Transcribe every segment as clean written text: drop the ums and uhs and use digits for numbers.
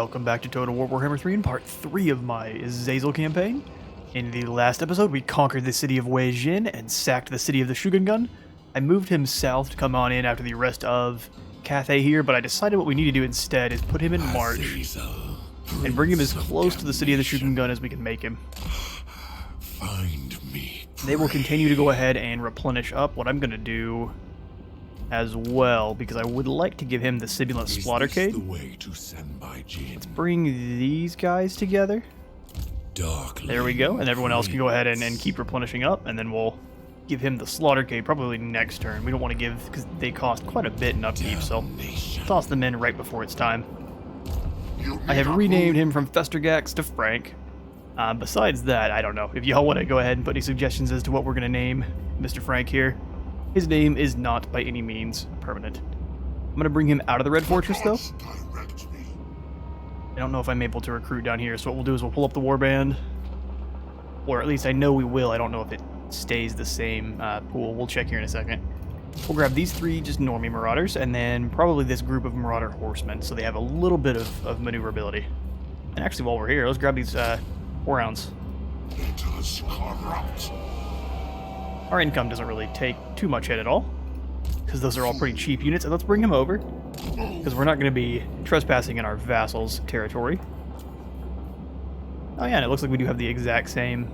Welcome back to Total War Warhammer 3 in part 3 of my Zazel campaign. In the last episode, we conquered the city of Wei Jin and sacked the city of the Shogungun. I moved him south to come on in after the arrest of Cathay here, but I decided what we need to do instead is put him in march and bring him as close to the city of the Shogungun as we can make him. Find me. They will continue to go ahead and replenish up. What I'm going to do as well, because I would like to give him the Sibilant Slaughtercade. Let's bring these guys together. There we go, and everyone else can go ahead and keep replenishing up, and then we'll give him the Slaughtercade probably next turn. We don't want to give, because they cost quite a bit in upkeep, so toss them in right before it's time. I have renamed him from Festergax to Frank. Besides that, I don't know. If y'all want to go ahead and put any suggestions as to what we're going to name Mr. Frank here. His name is not by any means permanent. I'm going to bring him out of the Red Fortress, though. I don't know if I'm able to recruit down here, so what we'll do is we'll pull up the Warband. Or at least I know we will. I don't know if it stays the same pool. We'll check here in a second. We'll grab these three just normie Marauders, and then probably this group of Marauder Horsemen, so they have a little bit of maneuverability. And actually, while we're here, let's grab these Warhounds. Our income doesn't really take too much hit at all, because those are all pretty cheap units, and let's bring him over, because we're not going to be trespassing in our vassals' territory. Oh yeah, and it looks like we do have the exact same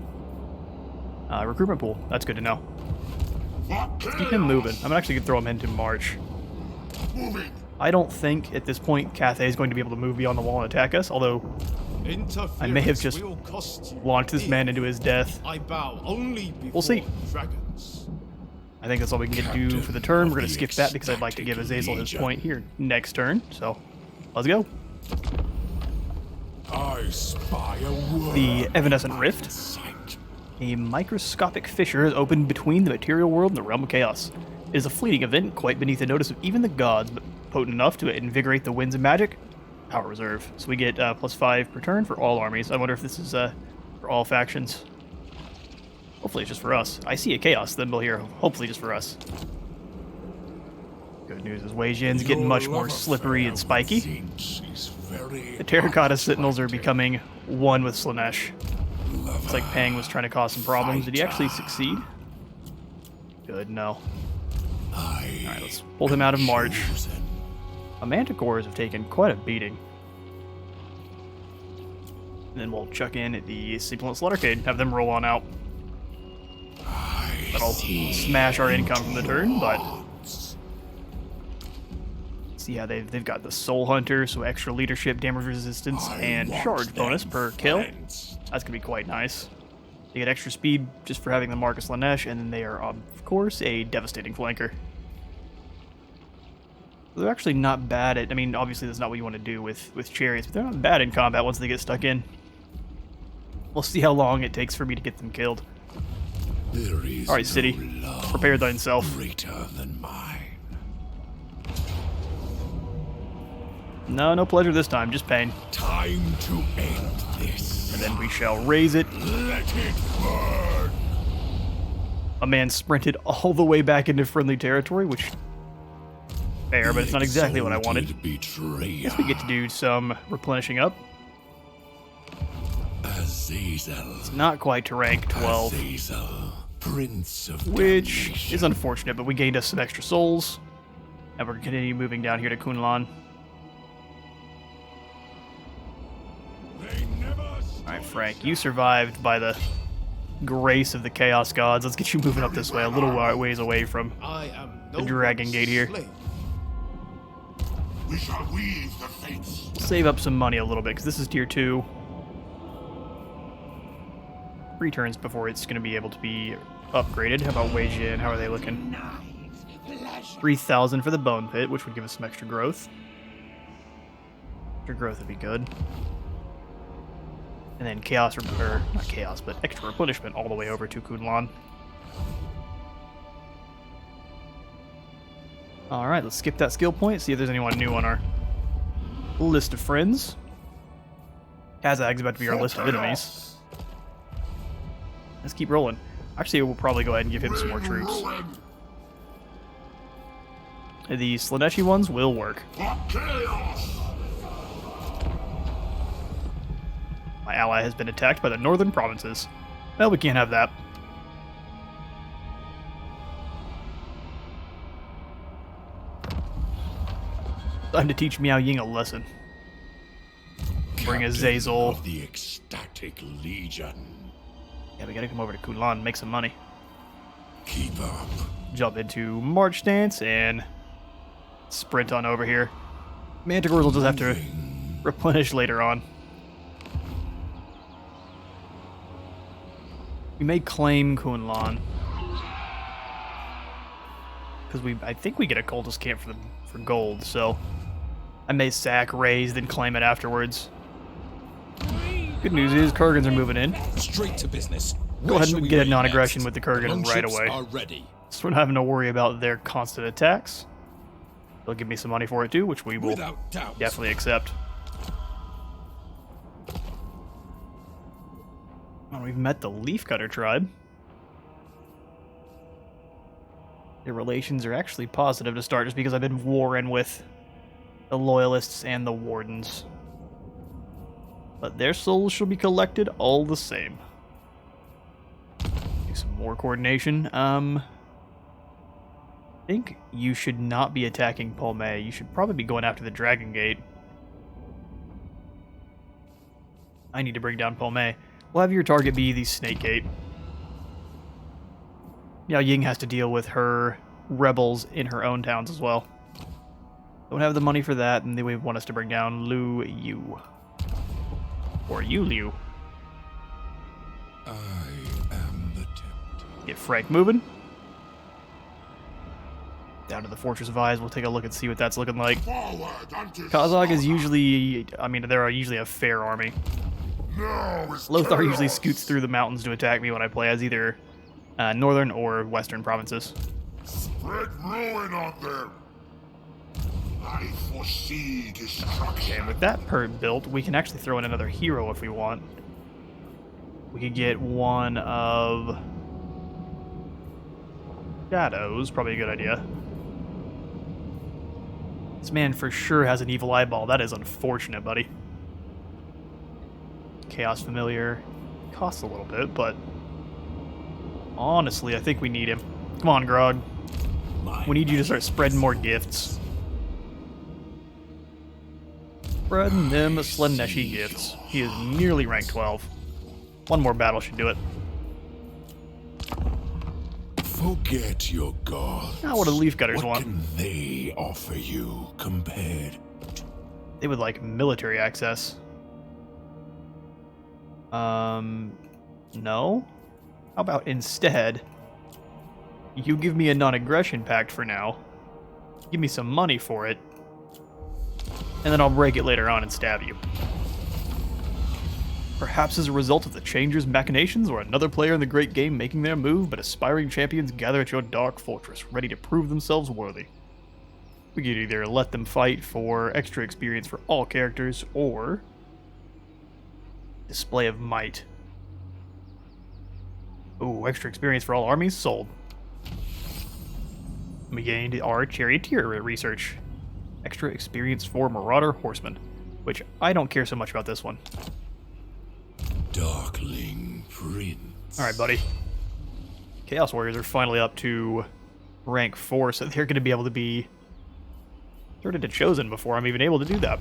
recruitment pool. That's good to know. Let's keep him moving. I'm actually going to throw him into March. I don't think, at this point, Cathay is going to be able to move beyond the wall and attack us, although I may have just launched this man into his death. We'll see. I think that's all we can do for the turn. We're going to skip that because I'd like to give Azazel his point here next turn. So, let's go. I spy a The Evanescent Rift. A microscopic fissure has opened between the material world and the realm of chaos. It is a fleeting event, quite beneath the notice of even the gods, but potent enough to invigorate the winds of magic. Power reserve. So we get +5 per turn for all armies. I wonder if this is for all factions. Hopefully it's just for us. I see a chaos symbol here. Hopefully just for us. Good news is Wei Jin's getting much more slippery and spiky. The Terracotta Sentinels are becoming one with Slaanesh. Looks like Pang was trying to cause some problems. Did he actually succeed? Good, no. Alright, let's pull him out of March. Manticores have taken quite a beating. And then we'll chuck in the Sibilant Slaughtercade, have them roll on out. That'll smash our income from the turn, but see how they've got the Soul Hunter, so extra leadership, damage resistance, and charge bonus per kill. That's gonna be quite nice. They get extra speed just for having the Marcus Slaanesh, and then they are, of course, a devastating flanker. They're actually not bad at, I mean, obviously that's not what you want to do with chariots, but they're not bad in combat once they get stuck in. We'll see how long it takes for me to get them killed. Alright, city. Prepare thyself. Than mine. No pleasure this time, just pain. Time to end this. And then we shall raise it. Let it burn. A man sprinted all the way back into friendly territory, which... fair, but it's not exactly what I wanted. Guess we get to do some replenishing up. Azazel. It's not quite to rank 12, Azazel, Prince of which Damnation. is unfortunate, but we gained us some extra souls. And we're continuing moving down here to Kunlan. Alright, Frank, you survived by the grace of the Chaos Gods. Let's get you moving up this way, a little ways away from the Dragon Gate here. We shall weave the fates. Save up some money a little bit, because this is tier 2. 3 turns before it's going to be able to be upgraded. How about Wei Jin? How are they looking? 3,000 for the Bone Pit, which would give us some extra growth. Extra growth would be good. And then Chaos, or not Chaos, but extra replenishment all the way over to Kunlan. Alright, let's skip that skill point, see if there's anyone new on our list of friends. Kazag's about to be our list of enemies. Let's keep rolling. Actually, we'll probably go ahead and give him some more troops. The Slaaneshi ones will work. My ally has been attacked by the northern provinces. Well, we can't have that. Time to teach Miao Ying a lesson. Bring a Captain Zazel. of the Ecstatic Legion. Yeah, we gotta come over to Kunlan and make some money. Keep up. Jump into March Stance and sprint on over here. Manticores will just have to replenish later on. We may claim Kunlan. Because I think we get a cultist camp for gold, so I may sack, raise, then claim it afterwards. Good news is Kurgans are moving in. Straight to business. Go ahead and get a non-aggression with the Kurgan right away. Are ready. So we're not having to worry about their constant attacks. They'll give me some money for it too, which we will Without doubt. definitely accept. Oh, we've met the Leafcutter tribe. Their relations are actually positive to start just because I've been warring with the Loyalists and the Wardens. But their souls shall be collected all the same. Do some more coordination. I think you should not be attacking Palme. You should probably be going after the Dragon Gate. I need to bring down Palme. We'll have your target be the Snake Gate. Miao Ying has to deal with her rebels in her own towns as well. Don't have the money for that, and they want us to bring down Lu Yu. Or Yu Liu. I am the tempter. Get Frank moving. Down to the Fortress of Eyes, we'll take a look and see what that's looking like. Forward unto Kazakh is slaughter. usually, they're usually a fair army. Now is Lothar usually chaos. scoots through the mountains to attack me when I play as either northern or western provinces. Spread ruin on them. I foresee destruction. And with that built, we can actually throw in another hero if we want. We could get one of Shadows, probably a good idea. This man for sure has an evil eyeball. That is unfortunate, buddy. Chaos Familiar costs a little bit, but honestly, I think we need him. Come on, Grog. We need you to start spreading more gifts. Spreading them Slaaneshi gifts. He is nearly rank 12. One more battle should do it. Forget your gods. Now what do the Leafcutters What want? can they offer you compared? They would like military access. No? How about instead, you give me a non-aggression pact for now, give me some money for it, and then I'll break it later on and stab you. Perhaps as a result of the Changer's machinations or another player in the great game making their move, but aspiring champions gather at your dark fortress, ready to prove themselves worthy. We could either let them fight for extra experience for all characters, or display of might. Ooh, extra experience for all armies sold. We gained our charioteer research. Extra experience for Marauder Horseman, which I don't care so much about this one. Darkling Prince. Alright, buddy. Chaos Warriors are finally up to rank 4, so they're going to be able to be turned into Chosen before I'm even able to do that.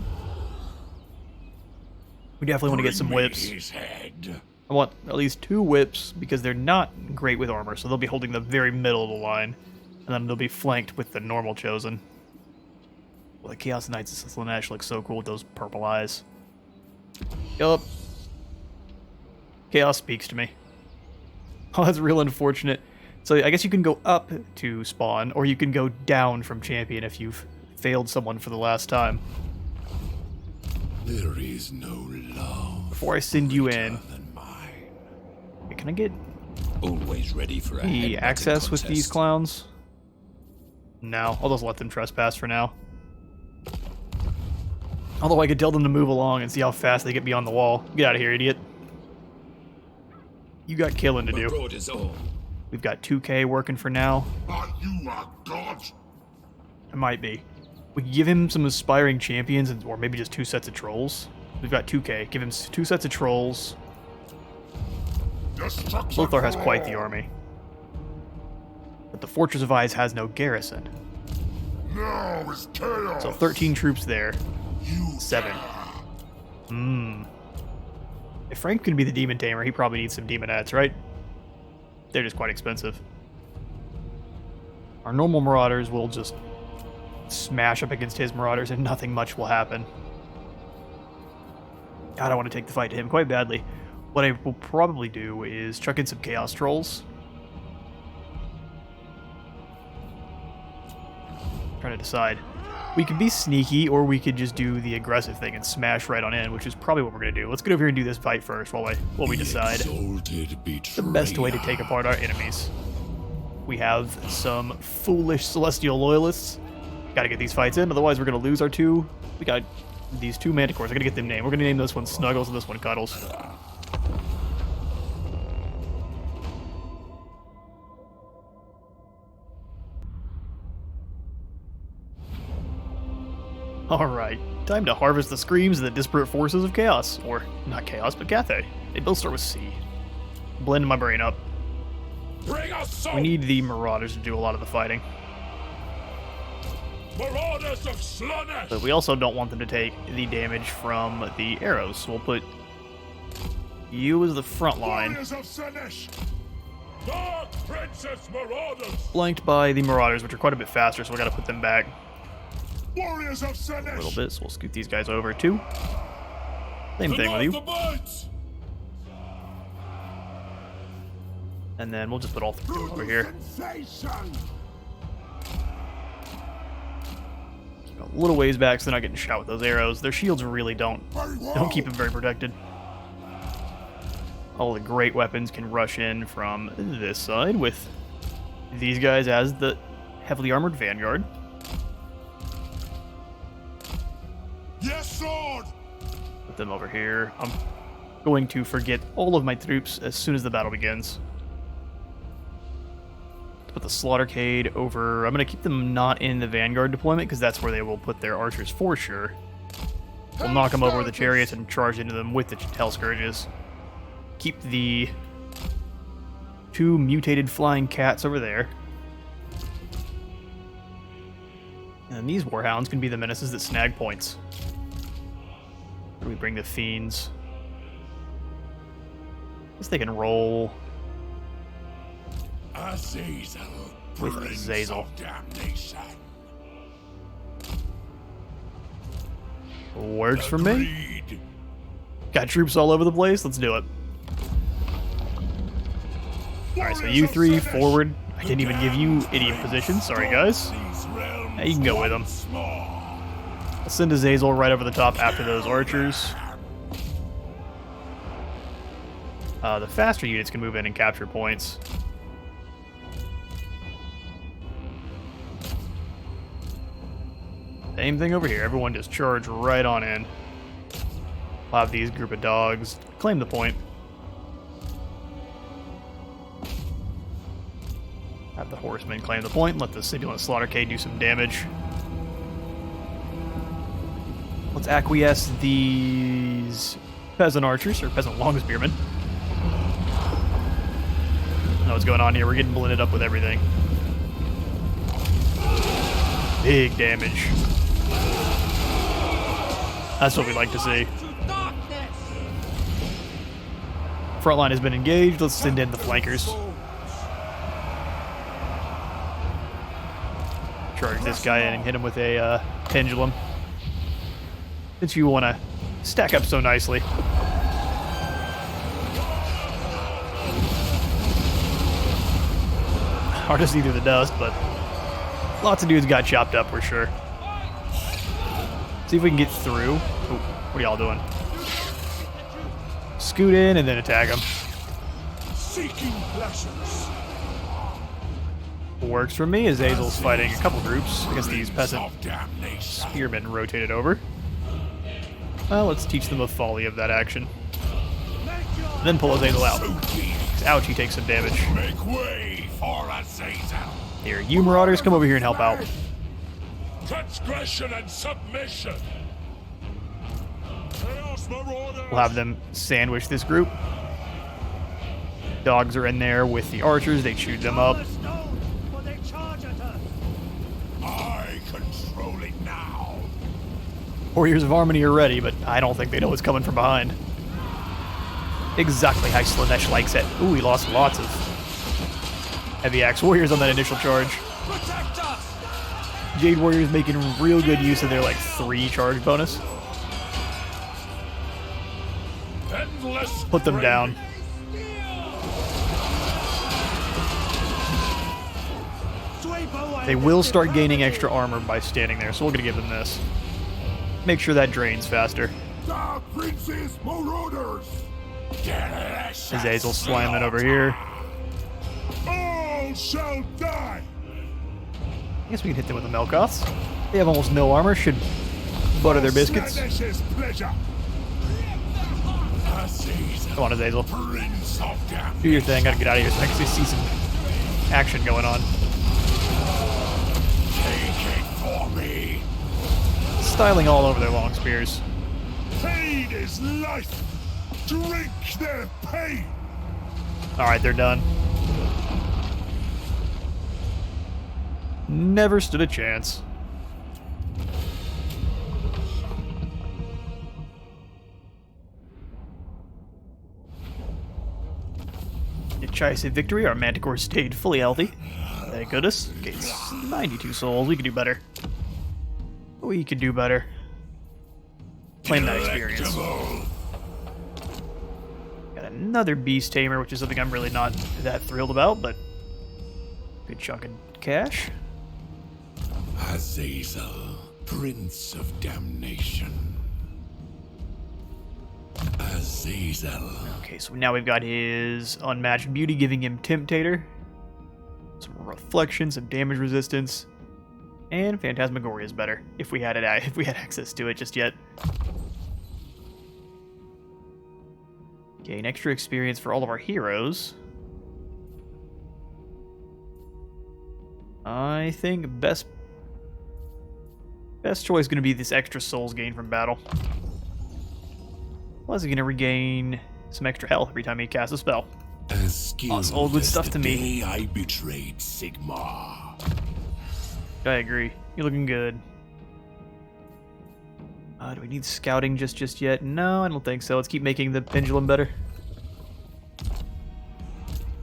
We definitely want to get some Bring me whips. his head. I want at least 2 whips, because they're not great with armor, so they'll be holding the very middle of the line, and then they'll be flanked with the normal Chosen. Well, the Chaos Knights of Slaanesh look so cool with those purple eyes. Yup. Chaos speaks to me. Oh, that's real unfortunate. So I guess you can go up to spawn, or you can go down from champion if you've failed someone for the last time. There is no love Before I send you in, greater than mine. okay, can I get Always ready for a the headbutting access with these contest. clowns? No, I'll just let them trespass for now. Although I could tell them to move along and see how fast they get beyond the wall. Get out of here, idiot. You got killing to do. Abroad is all. We've got 2K working for now. Are you a god? It might be. We could give him some aspiring champions, or maybe just 2 sets of trolls. We've got 2k. Give him 2 sets of trolls. Destruction Lothar has for quite the all. army. But the Fortress of Eyes has no garrison. Now is chaos. So 13 troops there. You 7. If Frank can be the demon tamer, he probably needs some demonettes, right? They're just quite expensive. Our normal marauders will just smash up against his marauders and nothing much will happen. God, I want to take the fight to him quite badly. What I will probably do is chuck in some chaos trolls. Trying to decide. We could be sneaky, or we could just do the aggressive thing and smash right on in, which is probably what we're going to do. Let's get over here and do this fight first while we decide Exalted the best way to take apart our enemies. We have some foolish Celestial Loyalists. Gotta get these fights in, otherwise we're going to lose our 2. We got these 2 Manticores. I gotta get them named. We're going to name this one Snuggles and this one Cuddles. Alright, time to harvest the screams of the disparate forces of Chaos. Or, not Chaos, but Cathay. They both start with C. Blend my brain up. Bring us We need the Marauders to do a lot of the fighting. Marauders of Slaanesh. But we also don't want them to take the damage from the arrows. So we'll put you as the front line, Warriors of Slaanesh. Dark Princess Marauders. flanked by the Marauders, which are quite a bit faster, so we gotta put them back Warriors of Slaanesh. a little bit. So we'll scoot these guys over too. Same thing with you. And then we'll just put all 3 over here. A little ways back so they're not getting shot with those arrows. Their shields really don't keep them very protected. All the great weapons can rush in from this side with these guys as the heavily armored vanguard. Yes, Lord. Put them over here. I'm going to forget all of my troops as soon as the battle begins. Put the Slaughtercade over. I'm going to keep them not in the vanguard deployment because that's where they will put their archers for sure. We'll knock them over with the chariots and charge into them with the Hell Scourges. Keep the 2 mutated flying cats over there. And then these Warhounds can be the menaces that snag points. Where do we bring the Fiends? I guess they can roll Azazel, with Prince Azazel. of Damnation. Works for me. Agreed. Got troops all over the place. Let's do it. Alright, so you 3 forward. I didn't even give you idiot position. Sorry, guys. These realms Now you can go with them. once more. I'll send Azazel right over the top after those archers. The faster units can move in and capture points. Same thing over here. Everyone just charge right on in. We'll have these group of dogs claim the point. Have the horsemen claim the point. Let the Sibilant Slaughtercade do some damage. Let's acquiesce these peasant archers, or peasant longspearmen. I know what's going on here. We're getting blended up with everything. Big damage. That's what we like to see. Front line has been engaged. Let's send in the flankers. Charge this guy in and hit him with a pendulum. Since you want to stack up so nicely. Hard to see through the dust, but lots of dudes got chopped up for sure. See if we can get through. Oh, what are y'all doing? Scoot in and then attack them. Seeking pleasures. Works for me. Azazel's fighting a couple groups against these peasant Of damnation. spearmen rotated over. Well, let's teach them a folly of that action. Then pull Azazel out. 'Cause ouch, he takes some damage. Make way for Azazel. Here, you Marauders, come over here and help out. Transgression and submission. Chaos Marauders! We'll have them sandwich this group. Dogs are in there with the archers. They shoot them up. I control it now. Warriors of Harmony are ready, but I don't think they know what's coming from behind. Exactly how Slaanesh likes it. Ooh, he lost lots of heavy axe warriors on that initial charge. Protect us! Jade Warriors making real good use of their like 3 charge bonus. Endless Put them down. They will start gaining extra armor by standing there, so we're gonna give them this. Make sure that drains faster. Dark Prince's Marauders! Azazel slamming over here. All shall die! I guess we can hit them with the Melkoths. They have almost no armor, should butter their biscuits. Slaanesh's pleasure. Azazel, Come on, Azazel. Prince of Damnation. Do your thing, gotta get out of here so I can see some action going on. Take it for me. Styling all over their long spears. Pain is life. Drink their pain. Alright, they're done. Never stood a chance. Decisive victory. Our Manticore stayed fully healthy. Thank goodness. Okay, 92 souls. We could do better. We could do better. Claim that experience. Delectable. Got another Beast Tamer, which is something I'm really not that thrilled about, but good chunk of cash. Azazel, Prince of Damnation. Azazel. Okay, so now we've got his Unmatched Beauty giving him Temptator, some Reflection, some damage resistance, and Phantasmagoria is better if we had access to it just yet. Gain extra experience for all of our heroes. I think best choice is going to be this extra souls gain from battle. Plus, he's going to regain some extra health every time he casts a spell. As skilled That's all good as stuff the to me. day I betrayed Sigmar. I agree. You're looking good. Do we need scouting just yet? No, I don't think so. Let's keep making the pendulum better.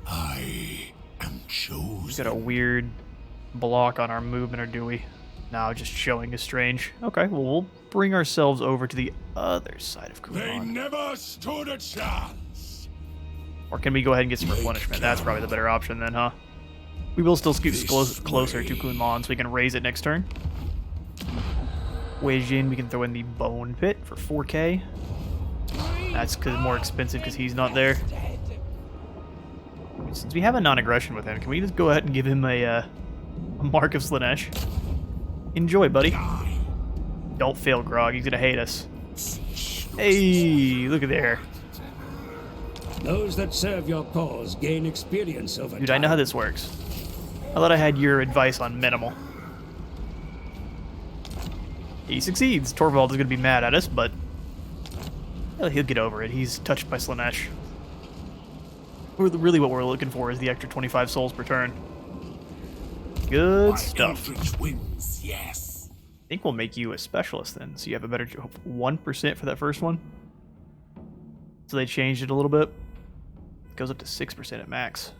I am chosen. We've got a weird block on our movement, or do we? No, just showing is strange. Okay, well, we'll bring ourselves over to the other side of They Kulan. never stood a chance. Or can we go ahead and get some replenishment? That's probably the better option then, huh? We will still scoot closer to Kunlun so we can raise it next turn. Wei Jin, we can throw in the Bone Pit for 4k. That's more expensive because he's not there. Since we have a non-aggression with him, can we just go ahead and give him a Mark of Slaanesh? Enjoy, buddy. Don't fail, Grog. He's gonna hate us. Hey, look at there. Those that serve your cause gain experience over Dude, time. I know how this works. I thought I had your advice on minimal. He succeeds. Torvald is going to be mad at us, but he'll get over it. He's touched by Slaanesh. Really what we're looking for is the extra 25 souls per turn. Good stuff. Eldritch wins, yes. I think we'll make you a specialist then, so you have a better 1% for that first one. So they changed it a little bit. It goes up to 6% at max.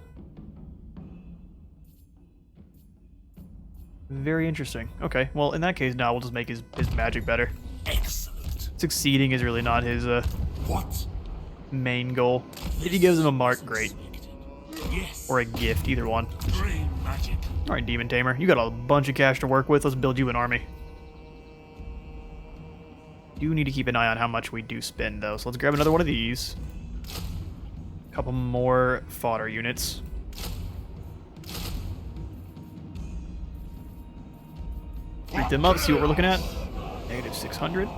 Very interesting. Okay, well, in that case, now we'll just make his magic better. Excellent. Succeeding is really not his What? main goal. If he gives him a mark, great. Yes. Or a gift, either one. Dream magic. Alright, Demon Tamer, you got a bunch of cash to work with. Let's build you an army. Do need to keep an eye on how much we do spend, though, so let's grab another one of these. A couple more fodder units. Read them up, see what we're looking at. Negative 600.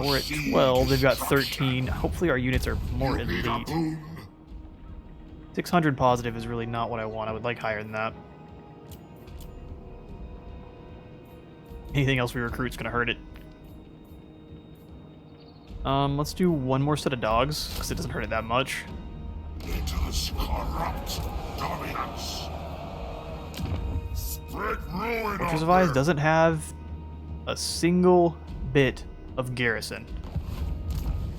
We're at 12, they've got 13. Hopefully our units are more elite. 600 positive is really not what I want. I would like higher than that. Anything else we recruit's gonna hurt it. Let's do one more set of dogs, because it doesn't hurt it that much. Let us corrupt dominance. Spread ruin Fortress on of Eyes them. doesn't have a single bit of garrison.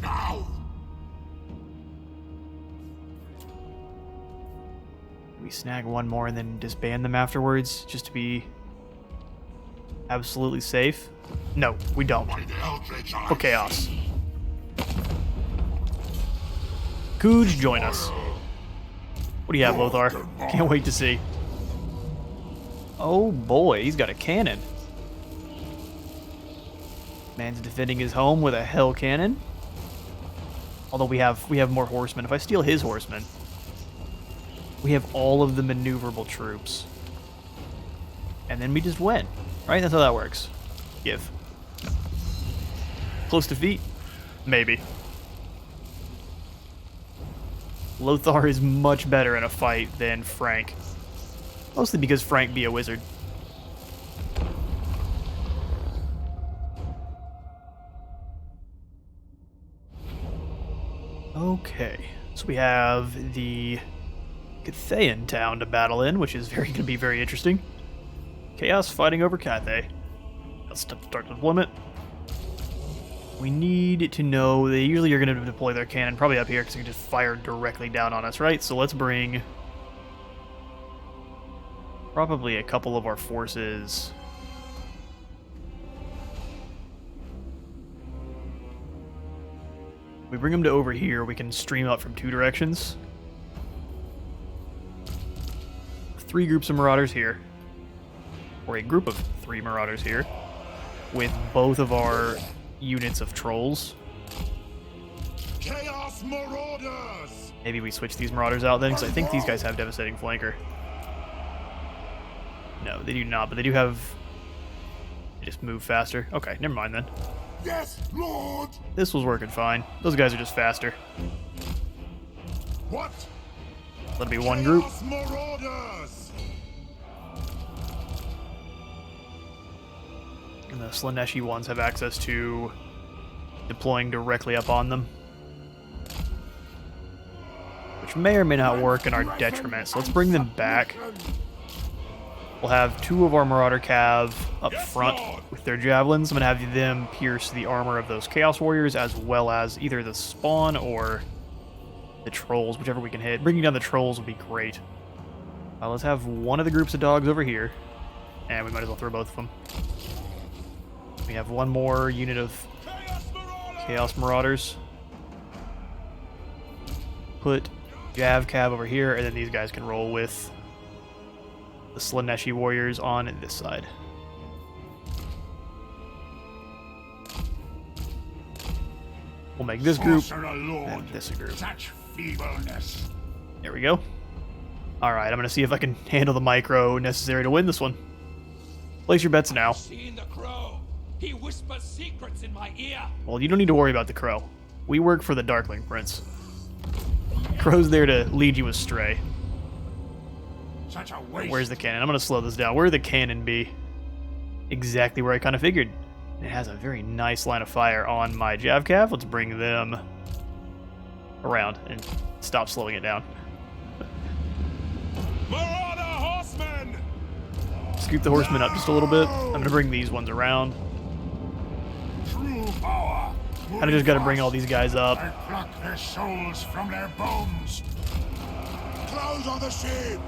Now. We snag one more and then disband them afterwards, just to be absolutely safe. No, we don't. By the Eldritch Eyes. For chaos. Cooge, join us. What do you have, Lothar? Can't wait to see. Oh boy, he's got a cannon. Man's defending his home with a hell cannon. Although we have more horsemen. If I steal his horsemen, we have all of the maneuverable troops. And then we just win. Right? That's how that works. Give. Close defeat? Maybe. Lothar is much better in a fight than Frank. Mostly because Frank be a wizard. Okay, so we have the Cathayan town to battle in, which is going to be very interesting. Chaos fighting over Cathay. Let's start deployment. We need to know they usually are going to deploy their cannon probably up here because they can just fire directly down on us, right? So let's bring probably a couple of our forces. We bring them to over here, we can stream up from two directions. 3 groups of marauders here, or a group of 3 marauders here, with both of our units of trolls. Chaos Marauders! Maybe we switch these marauders out then, because I think these guys have devastating flanker. No, they do not, but they do have... They just move faster. Okay, never mind then. Yes, Lord! This was working fine. Those guys are just faster. What? That'll be one group. Chaos Marauders! And the Slaneshi ones have access to deploying directly up on them. Which may or may not work in our detriment, so let's bring them back. We'll have 2 of our Marauder Cav up front with their javelins. I'm going to have them pierce the armor of those Chaos Warriors, as well as either the spawn or the trolls, whichever we can hit. Bringing down the trolls would be great. Let's have one of the groups of dogs over here, and we might as well throw both of them. We have one more unit of Chaos Marauders. Put Jav Cav over here, and then these guys can roll with the Slaneshi warriors on this side. We'll make this group and this a group. Such feebleness. There we go. Alright, I'm going to see if I can handle the micro necessary to win this one. Place your bets now. Seen the crow. He whispers secrets in my ear. Well, you don't need to worry about the crow. We work for the Darkling Prince. Crow's there to lead you astray. Such a waste. Where's the cannon? I'm going to slow this down. Where would the cannon be? Exactly where I kind of figured. It has a very nice line of fire on my Jav Cav. Let's bring them around and stop slowing it down. Marauder horsemen! Scoop the horsemen up just a little bit. I'm going to bring these ones around. True power. I just got to bring all these guys up. I pluck their souls from their bones. Close on the ship.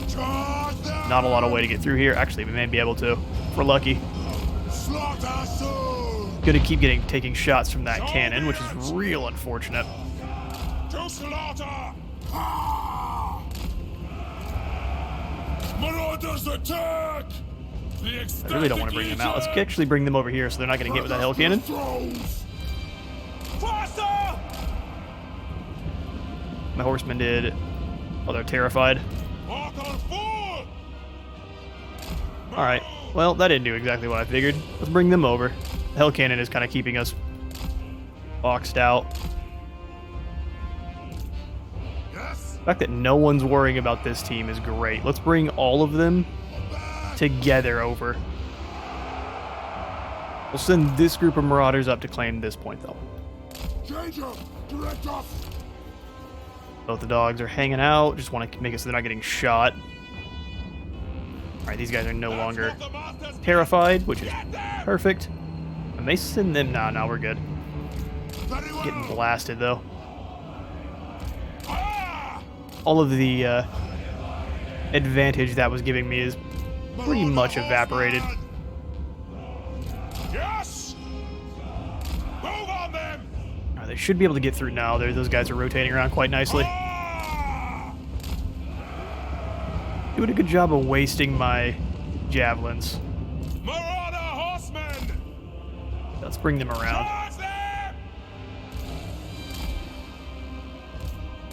Charge them. Not a lot of way to get through here. Actually, we may be able to, if we're lucky. Slaughter soon. Gonna keep taking shots from that cannon, which is real unfortunate. To slaughter. Ah! Marauders attack. I really don't want to bring them out. Let's actually bring them over here so they're not getting hit with that hell cannon. Faster! My horsemen did. Oh, they're terrified. Mark on full. Alright. Well, that didn't do exactly what I figured. Let's bring them over. The hell cannon is kind of keeping us boxed out. Yes. The fact that no one's worrying about this team is great. Let's bring all of them together over. We'll send this group of marauders up to claim this point, though. Danger! Direct off! Both the dogs are hanging out. Just want to make it so they're not getting shot. Alright, these guys are no longer terrified, which is perfect. And they send them... Nah, we're good. Very well! Getting blasted, though. All of the advantage that was giving me is pretty much evaporated. Yes! Move on them! Alright, they should be able to get through now. Those guys are rotating around quite nicely. Doing a good job of wasting my javelins. Marauder horsemen! Let's bring them around. Charge them!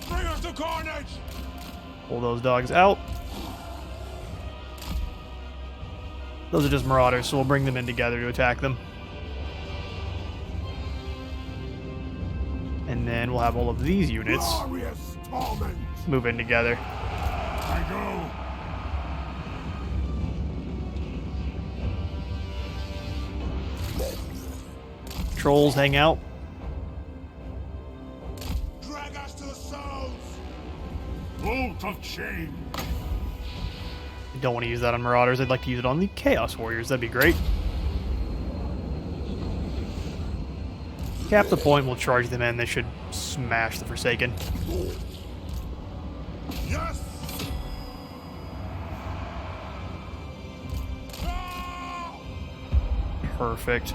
Bring us to carnage! Pull those dogs out. Those are just marauders, so we'll bring them in together to attack them. And then we'll have all of these units Glorious torment! move in together. I go! Trolls hang out. Drag us to the souls! Bolt of chain! I don't want to use that on marauders. I'd like to use it on the Chaos Warriors. That'd be great. Cap the point, we'll charge them in. They should smash the Forsaken. Yes! Ah! Perfect.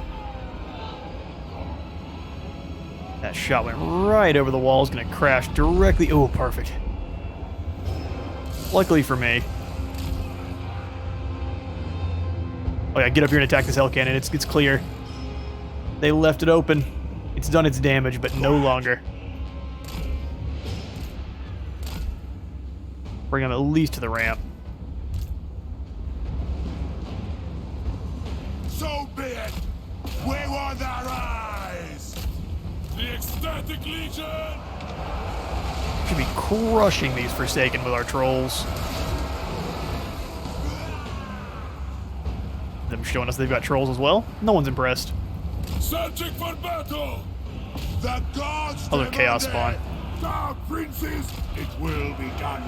That shot went right over the wall. It's going to crash directly. Oh, perfect. Luckily for me. Oh yeah, get up here and attack this hell cannon. It's clear. They left it open. It's done its damage, but no longer. Bring them at least to the ramp. So be it! We want their eyes! The ecstatic legion! Should be crushing these Forsaken with our trolls. Them showing us they've got trolls as well. No one's impressed. Searching for battle! The gods Other chaos spawn. Dark princes, it will be done.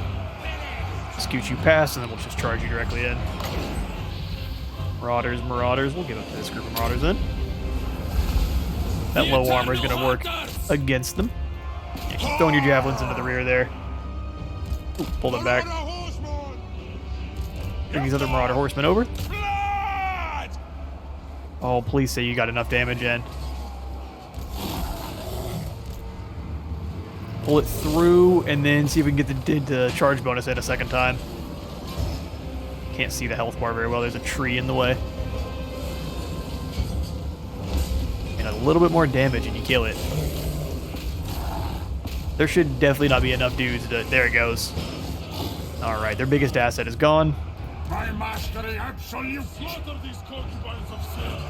Scoot you past, and then we'll just charge you directly in. Marauders. We'll give up to this group of marauders then. That low armor is going to work against them. Yeah, keep throwing your javelins into the rear there. Ooh, pull them back. Bring these other marauder horsemen over. Blood! Oh, please say you got enough damage in. Pull it through, and then see if we can get the charge bonus in a second time. Can't see the health bar very well. There's a tree in the way. And a little bit more damage, and you kill it. There should definitely not be enough dudes to... There it goes. Alright, their biggest asset is gone. My mastery absolute! Slaughter these concubines of sin!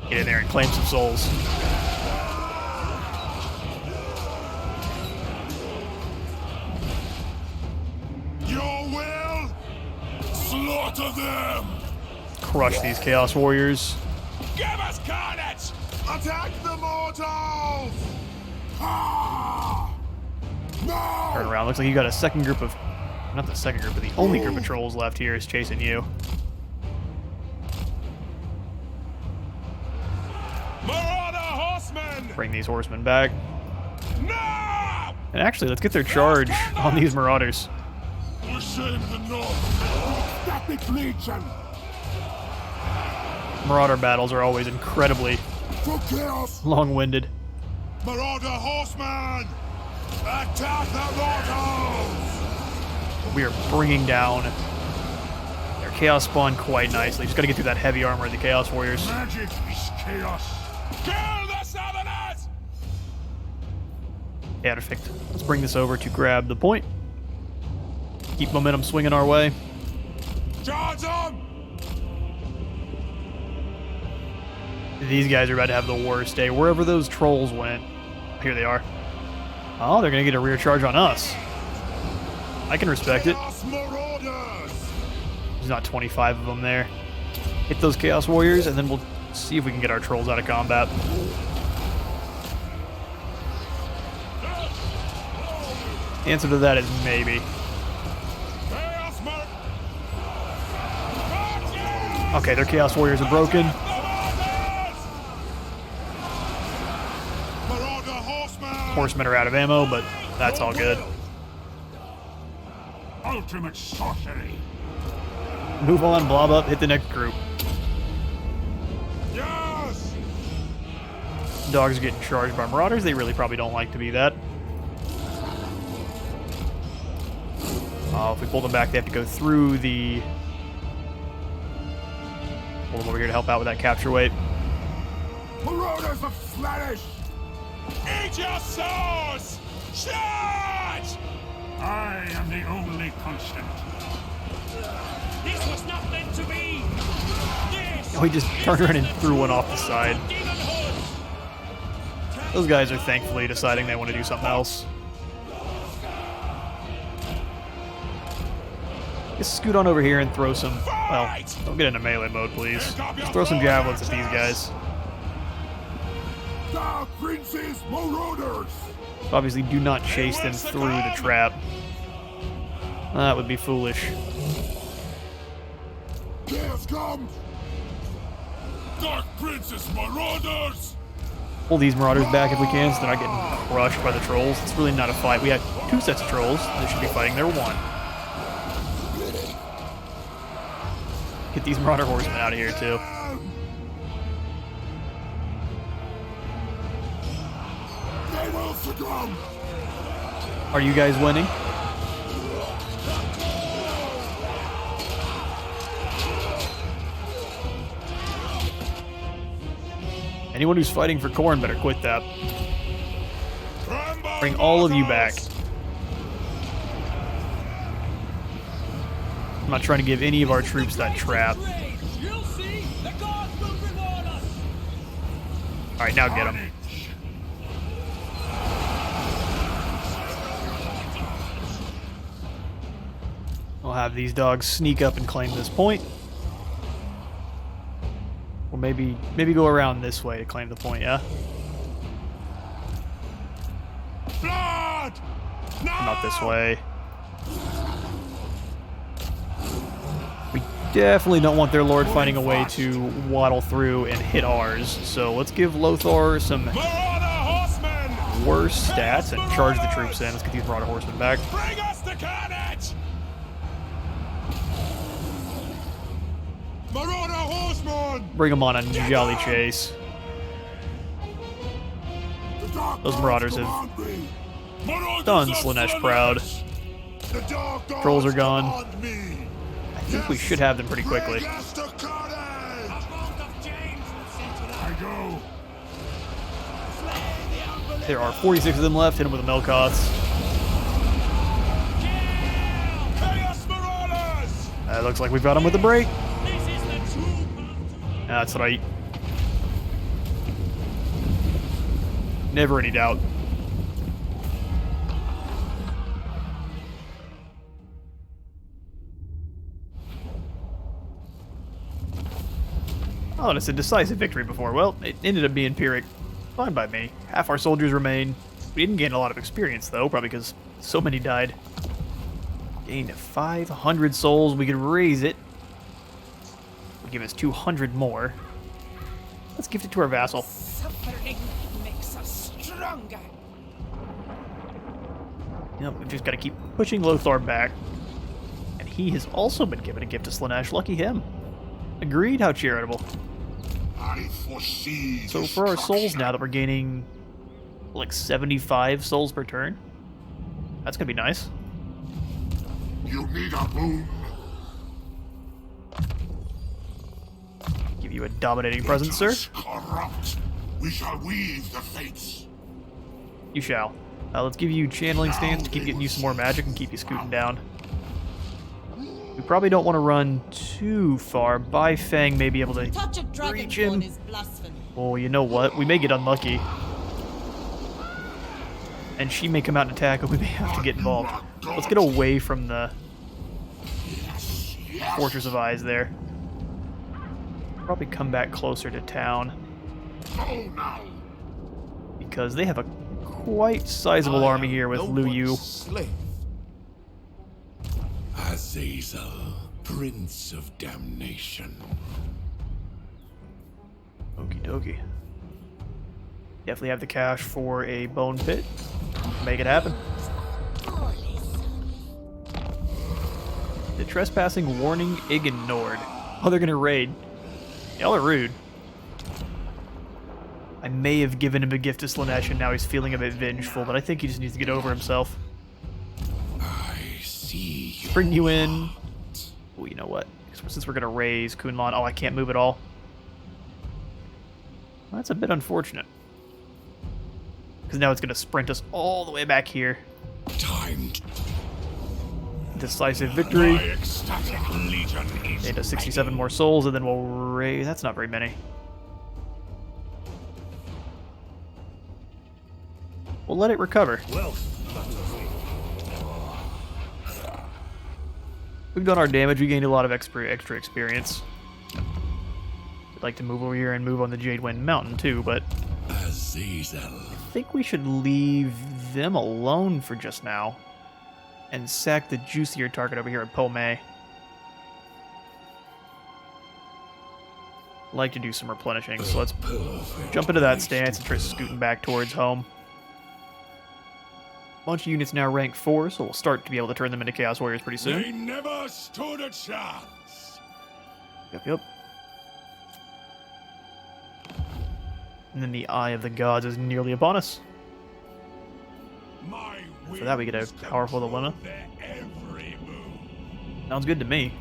Get in there and claim some souls. Your will? Slaughter them! Crush these Chaos Warriors. Give us carnage! Attack the mortals! Ah! No! Turn around. Looks like you got a second group of... Not the second group, but the only group of trolls left here is chasing you. Marauder horsemen! Bring these horsemen back. No! And actually, let's get their charge on these marauders. We shame the North! Static Legion! Marauder battles are always incredibly For chaos! long-winded. Marauder horsemen! Attack the mortals! We are bringing down their Chaos Spawn quite nicely. Just got to get through that heavy armor of the Chaos Warriors. Magic is chaos! Kill the Southerners! Perfect. Let's bring this over to grab the point. Keep momentum swinging our way. Charge them! These guys are about to have the worst day. Wherever those trolls went, here they are. Oh, they're going to get a rear charge on us. I can respect it. Chaos Marauders! There's not 25 of them there. Hit those Chaos Warriors, and then we'll see if we can get our trolls out of combat. The answer to that is maybe. Chaos Mar- Okay, their Chaos Warriors are broken. Marauder Horseman! Horsemen are out of ammo, but that's all good. Ultimate sorcery! Move on, blob up, hit the next group. Yes! Dogs are getting charged by Marauders. They really probably don't like to be that. If we pull them back, they have to go through the... Pull them over here to help out with that capture weight. Marauders of Slanish! Eat your souls! Charge! I am the only constant. This was not meant to be. This Oh, he just turned around and threw one off the side. demonhood. Those guys are thankfully deciding they want to do something else. Just scoot on over here and throw some... Well, don't get into melee mode, please. Just throw some javelins at these guys. The Prince's Marauders! Obviously, do not chase them through the trap. That would be foolish. Chaos comes! Dark Princess Marauders! Pull these Marauders back if we can so they're not getting crushed by the trolls. It's really not a fight. We had 2 sets of trolls. They should be fighting their 1. Get these Marauder horsemen out of here, too. They will succumb! Are you guys winning? Anyone who's fighting for Khorne better quit that. Bring all of you back. I'm not trying to give any of our troops that trap. You'll see. The gods will reward us. Alright, now get them. We'll have these dogs sneak up and claim this point. Or maybe go around this way to claim the point, yeah? Blood! No! Not this way. We definitely don't want their lord finding a way to waddle through and hit ours, so let's give Lothar some Marauder Horsemen! worse stats and charge the troops in. Let's get these Marauder horsemen back. Bring us the carnage! Marauder Horsemen! Bring them on a jolly chase. Those Marauders have done Slaanesh proud. Trolls are gone. I think we should have them pretty quickly. A bolt of James will see to that. I go. Slay the unbelievers. There are 46 of them left. Hit them with the Melkoths. Chaos Marauders! Looks like we've got them with a break. This is the true path. That's right. Never any doubt. Oh, and it's a decisive victory before. Well, it ended up being Pyrrhic. Fine by me. Half our soldiers remain. We didn't gain a lot of experience, though, probably because so many died. Gained 500 souls. We could raise it. Would give us 200 more. Let's gift it to our vassal. Suffering makes us stronger. Yep, we've just got to keep pushing Lothar back. And he has also been given a gift to Slaanesh. Lucky him. Agreed? How charitable. I foresee So for our souls now that we're gaining like 75 souls per turn, that's gonna be nice. You need a boon. Give you a dominating presence, sir. Corrupt. We shall weave the fates. You shall. Let's give you channeling stance to keep getting you some more magic and keep you scooting down. We probably don't want to run too far. Bai Feng may be able to Touch of reach him. Dragonborn is blasphemy. Oh, you know what? We may get unlucky. And she may come out and attack, and we may have to get involved. Let's get away from the Fortress of Eyes there. Probably come back closer to town. Go now. Because they have a quite sizable army here with Lu Yu. Slave. Azazel, Prince of Damnation. Okie dokie. Definitely have the cash for a bone pit. Make it happen. The trespassing warning ignored. Oh, they're gonna raid. Y'all are rude. I may have given him a gift to Slaanesh and now he's feeling a bit vengeful, but I think he just needs to get over himself. I see you. Bring you in. Oh, you know what? Since we're gonna raise Kunlun, oh, I can't move at all. Well, that's a bit unfortunate. Because now it's gonna sprint us all the way back here. Timed. Decisive victory. My ecstatic legion is Into 67 more souls, and then we'll raise. That's not very many. We'll let it recover. We've done our damage. We gained a lot of extra experience. I'd like to move over here and move on the Jadewind Mountain too, but Azazel. I think we should leave them alone for just now and sack the juicier target over here at Pomei. Like to do some replenishing, so let's jump into that stance and try scooting back towards home. Bunch of units now rank 4, so we'll start to be able to turn them into Chaos Warriors pretty soon. They never stood a chance. Yep. And then the Eye of the Gods is nearly upon us. My For that we get a powerful dilemma. their every move. Sounds good to me.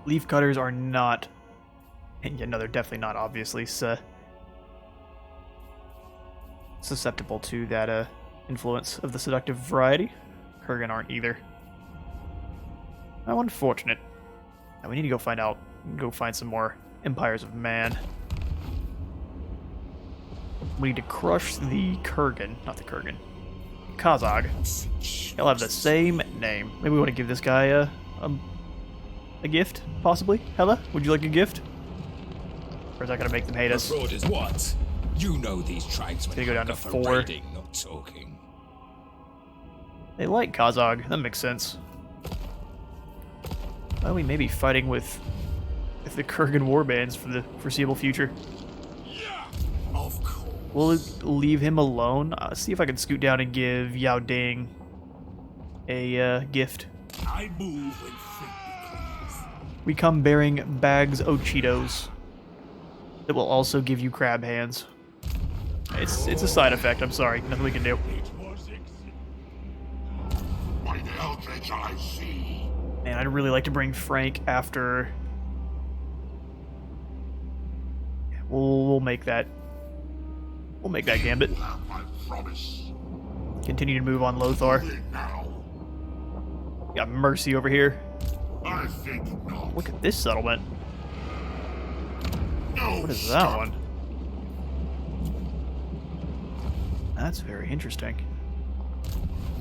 Leaf cutters are not, and yeah, no, they're definitely not, obviously, susceptible to that influence of the seductive variety. Kurgan aren't either. How unfortunate. Now we need to go find some more Empires of Man. We need to crush the Kurgan, not the Kurgan. Kazag. They'll have the same name. Maybe we want to give this guy a gift, possibly? Hella, would you like a gift? Or is that gonna make them hate us? Fraud is what? You know these tribesmen They go down to hunger 4. for raiding, not talking. They like Kazag. That makes sense. Well, we may be fighting with the Kurgan warbands for the foreseeable future. Yeah, of course. We'll leave him alone. See if I can scoot down and give Yao Ding a gift. I move when fate decrees. We come bearing bags of Cheetos that will also give you crab hands. It's a side effect. I'm sorry. Nothing we can do. It was by the eldritch I see. Man, I'd really like to bring Frank after. We'll make that. We'll make that gambit. You have my promise. Continue to move on Lothar. Now, Got Mercy over here. I think not. Look at this settlement. No, What is that one? That's very interesting.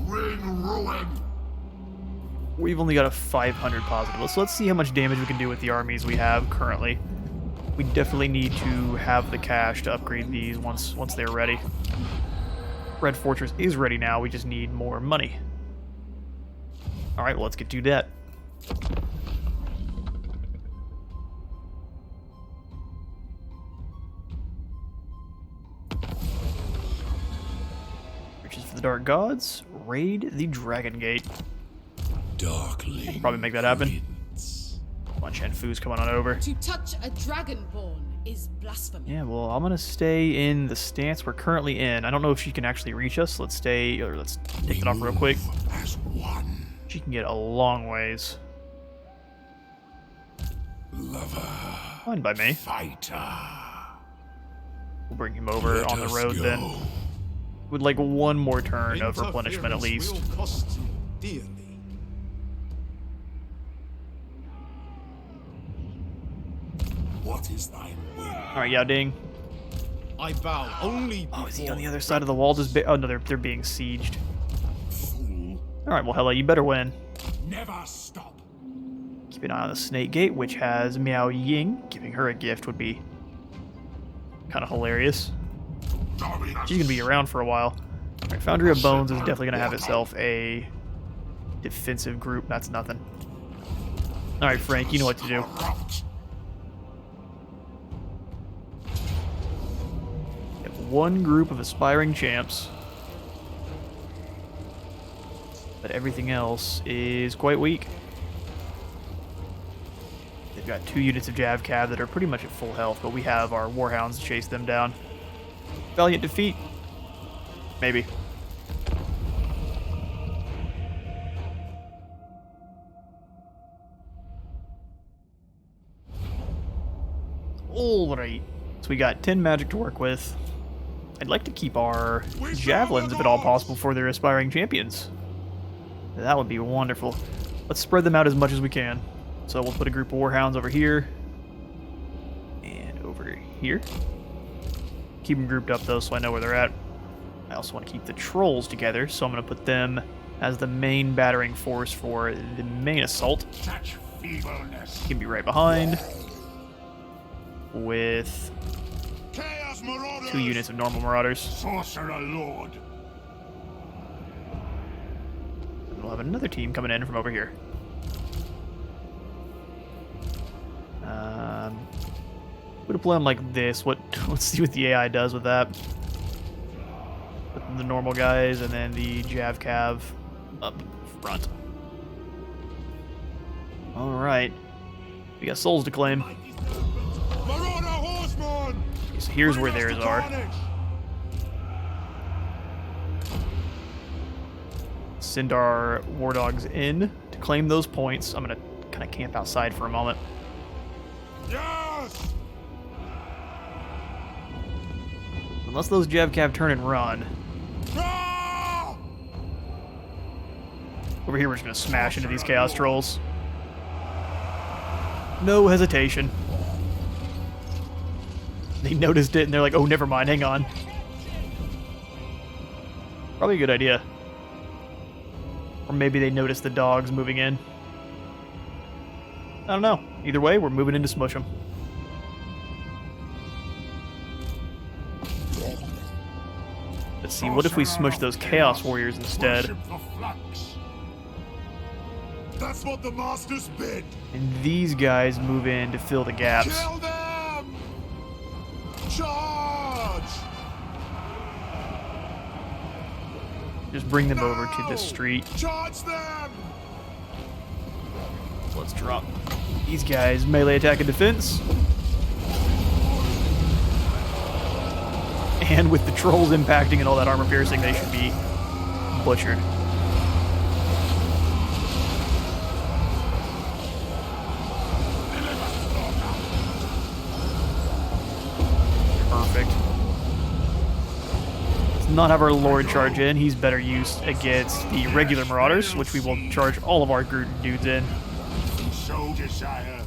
Ring ruin. We've only got a 500 positive, so let's see how much damage we can do with the armies we have currently. We definitely need to have the cash to upgrade these once they're ready. Red Fortress is ready now, we just need more money. Alright, well, let's get to that. Riches for the Dark Gods. Raid the Dragon Gate. Darkling. Probably make that happen. Bunch of Enfu's coming on over. To touch a dragonborn is blasphemy. Yeah, well, I'm gonna stay in the stance we're currently in. I don't know if she can actually reach us. Let's take it off real quick. As one. She can get a long ways. Lover. Fine by me. Fighter. We'll bring him over Let on the us road go. then. Would like one more turn of replenishment at least. Will cost you dearly. What is thy will? Alright, Yao Ding. I bow only Oh, is he on the before other side of the wall? Oh no, they're being sieged. Fool. Alright, well, Hella, you better win. Never stop. Keep an eye on the Snake Gate, which has Miao Ying. Giving her a gift would be kind of hilarious. Dominance. She's gonna be around for a while. Alright, Foundry of Bones is definitely going to have itself a defensive group. That's nothing. Alright, Frank, you know what to do. We have one group of aspiring champs. But everything else is quite weak. They've got 2 units of Jav Cav that are pretty much at full health, but we have our Warhounds to chase them down. Valiant defeat? Maybe. Alright, so we got 10 magic to work with. I'd like to keep our javelins, if at all possible, for their aspiring champions. That would be wonderful. Let's spread them out as much as we can. So we'll put a group of Warhounds over here. And over here. Keep them grouped up, though, so I know where they're at. I also want to keep the Trolls together, so I'm going to put them as the main battering force for the main assault. Such feebleness. Can be right behind. With Chaos Marauders. 2 units of normal Marauders. Sorcerer Lord. We'll have another team coming in from over here. We're gonna play them like this. Let's see what the AI does with that. Put the normal guys and then the Jav Cav up front. Alright. We got souls to claim. Marauder Horseman. So here's where theirs are. Send our War Dogs in to claim those points. I'm gonna kind of camp outside for a moment. Yes. Unless those Jav Cav turn and run. Ah! Over here we're just gonna smash into these Chaos Trolls. No hesitation. They noticed it and they're like, oh, never mind, hang on. Probably a good idea. Or maybe they noticed the dogs moving in. I don't know. Either way, we're moving in to smush them. Let's see, what if we smush those Chaos Warriors instead? Worship the flux. That's what the masters bid. And these guys move in to fill the gaps. Kill them! Charge! Just bring them over to this street. Charge them! Let's drop these guys melee attack and defense. And with the trolls impacting and all that armor piercing, they should be butchered. Perfect. Let's not have our Lord charge in. He's better used against the regular Marauders, which we will charge all of our dudes in. So desire.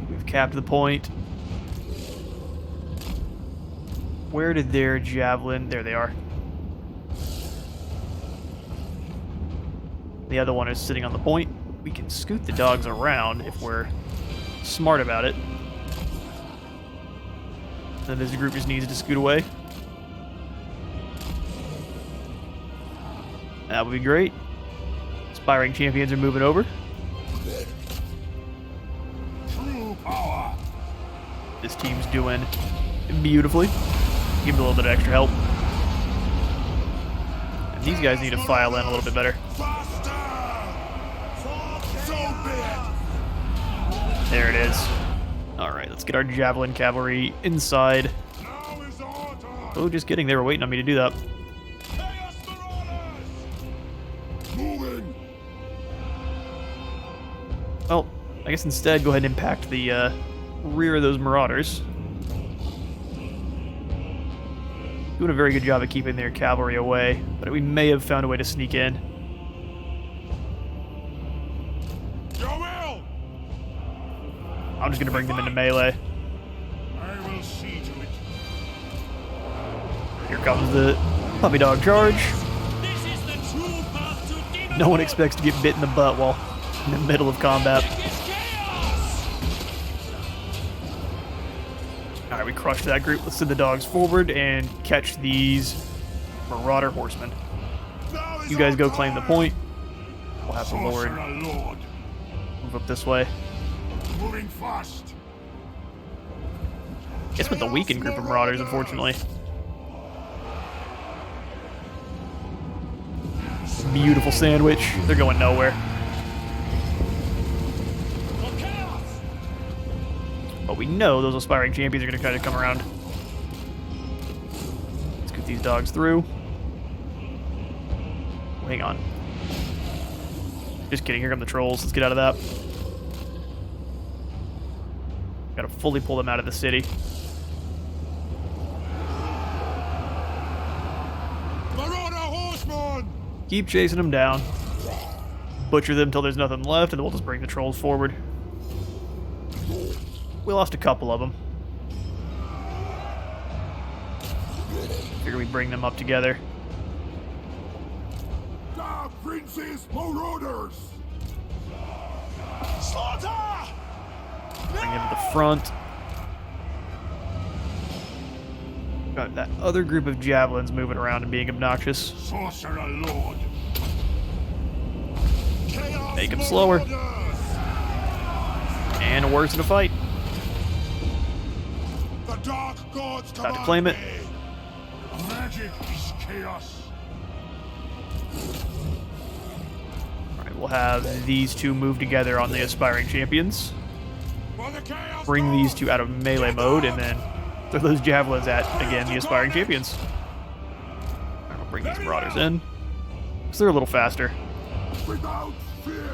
We've capped the point. Where did their javelin... There they are. The other one is sitting on the point. We can scoot the dogs around if we're smart about it. Then this group just needs to scoot away. That would be great. Aspiring champions are moving over. True power. This team's doing beautifully. Give them a little bit of extra help. And these guys need to file in a little bit better. Faster! So be it. There it is. Alright, let's get our Javelin Cavalry inside. Now is order. Oh, just kidding. They were waiting on me to do that. Chaos Marauders! Moving. Well, I guess instead go ahead and impact the rear of those Marauders. Doing a very good job of keeping their cavalry away, but we may have found a way to sneak in. Your will! I'm just going to bring them into melee. I will see to it. Here comes the puppy dog charge. This is the true path to demon. No one expects to get bit in the butt while in the middle of combat. It's chaos. Alright, we crushed that group. Let's send the dogs forward and catch these Marauder horsemen. Now is You guys our go claim the time. point. We'll have the Lord Sorcerer Lord, move up this way. moving fast. Guess with the weakened group of Marauders, unfortunately. Beautiful sandwich. They're going nowhere. But we know those aspiring champions are going to try to come around. Let's get these dogs through. Oh, hang on. Just kidding. Here come the trolls. Let's get out of that. Got to fully pull them out of the city. Marauder horseman! Keep chasing them down. Butcher them until there's nothing left, and then we'll just bring the trolls forward. We lost a couple of them. Figure we bring them up together. The prince's marauders! Slaughter! Bring them to the front. Got that other group of javelins moving around and being obnoxious. Sorcerer Lord! Chaos Make 'em slower. Marauders! And worse in a fight. The dark gods Time to claim it. me. Magic is chaos. Alright, we'll have these two move together on the aspiring champions. For the chaos Bring these gods. two out of melee mode, and then throw those javelins at, again, the aspiring champions. Alright, we'll bring these marauders in. So they're a little faster. Without fear.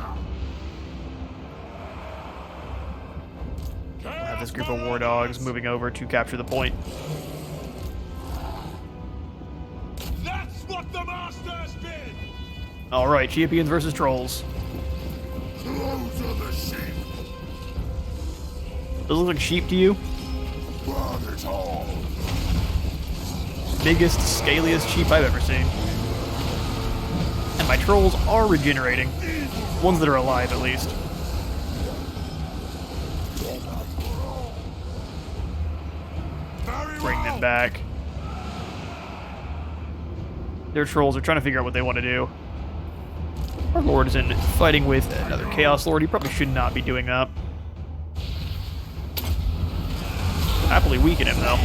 We'll have this group of war dogs moving over to capture the point. That's what the masters did. Alright, champions versus trolls. Close of the sheep. Those look like sheep to you? Burn it all. Biggest, scaliest sheep I've ever seen. And my trolls are regenerating. Ones that are alive, at least. Very Bring well. them back. Their trolls are trying to figure out what they want to do. Our lord is in fighting with another Chaos Lord. He probably should not be doing that. Happily weaken him, though.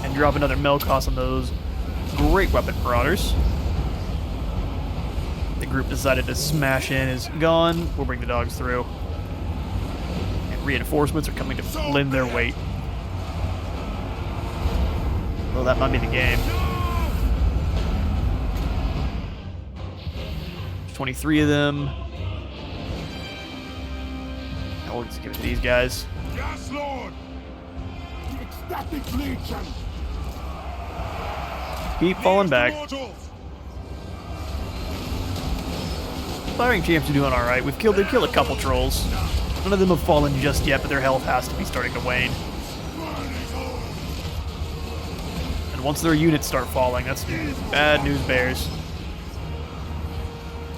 And drop another Melkos on those great weapon marauders. The group decided to smash in is gone. We'll bring the dogs through. And reinforcements are coming to lend their weight. Well, that might be the game. 23 of them. Now we'll just give it to these guys. Yes, Lord. The ecstatic legion. Keep falling back. Mortals. Firing champs are doing alright. They've killed a couple trolls. None of them have fallen just yet, but their health has to be starting to wane. And once their units start falling, that's bad news bears.